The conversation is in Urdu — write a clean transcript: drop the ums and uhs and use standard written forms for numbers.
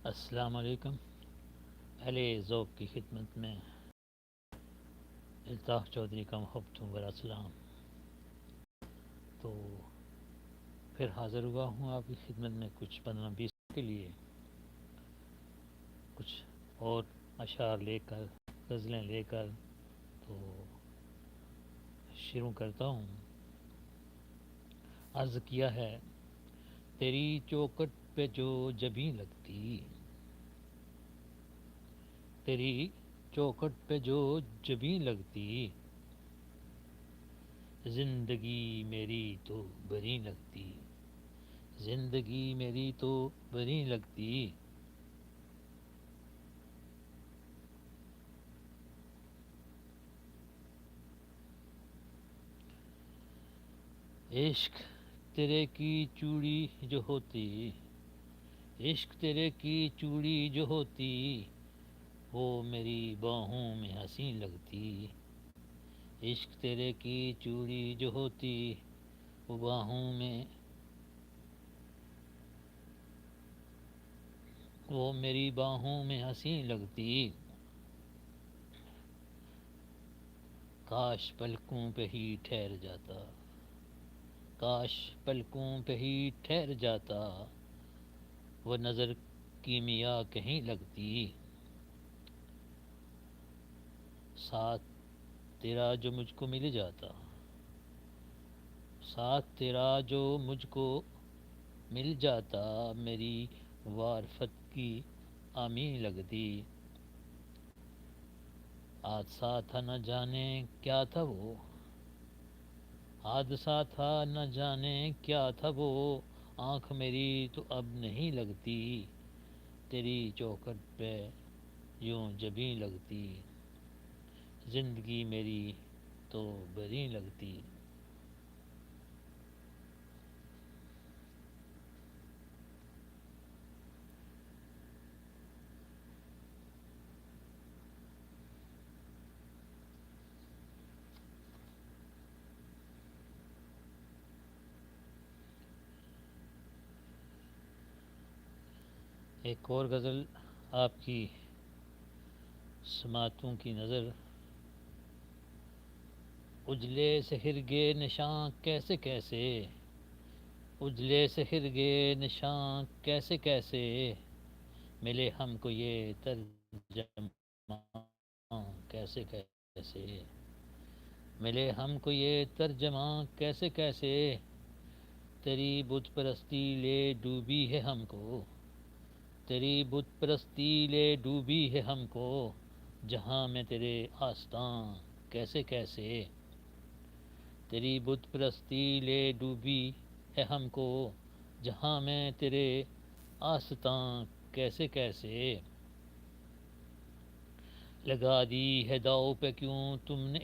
السلام علیکم. اہل ذوق کی خدمت میں الطاف چودھری کا محبتوں برا سلام. تو پھر حاضر ہوا ہوں آپ کی خدمت میں کچھ 15-20 کے لیے کچھ اور اشعار لے کر غزلیں لے کر. تو شروع کرتا ہوں. عرض کیا ہے تیری چوکٹ پہ جو جبیں لگتی، تیری چوکٹ پہ جو جبیں لگتی، زندگی میری تو بری لگتی، زندگی میری تو بری لگتی. عشق تیرے کی چوڑی جو ہوتی، عشق تیرے کی چوڑی جو ہوتی، وہ میری باہوں میں حسین لگتی. عشق تیرے کی چوڑی جو ہوتی، وہ باہوں میں، وہ میری باہوں میں حسین لگتی. کاش پلکوں پہ ہی ٹھہر جاتا، کاش پلکوں پہ ہی ٹھہر جاتا، وہ نظر کیمیا کہیں لگتی. ساتھ تیرا جو مجھ کو مل جاتا، ساتھ تیرا جو مجھ کو مل جاتا، میری وارفت کی آمین لگتی. حادثہ تھا نہ جانے کیا تھا وہ، حادثہ تھا نہ جانے کیا تھا وہ، آنکھ میری تو اب نہیں لگتی، تیری چوکھٹ پہ یوں جبیں لگتی، زندگی میری تو بری لگتی. ایک اور غزل آپ کی سماعتوں کی نظر. اجلے سے ہرگے نشاں کیسے کیسے، اجلے سے ہرگے نشاں کیسے کیسے، ملے ہم کو یہ ترجماں کیسے کیسے، ملے ہم کو یہ ترجماں کیسے کیسے، تیری بت پرستی لے ڈوبی ہے ہم کو، تیری بت پرستی لے ڈوبی ہے ہم کو، جہاں میں تیرے آستاں کیسے کیسے، تیری بت پرستی لے ڈوبی ہے ہم کو، جہاں میں تیرے آستاں کیسے کیسے. لگا دی ہے داؤ پہ کیوں تم نے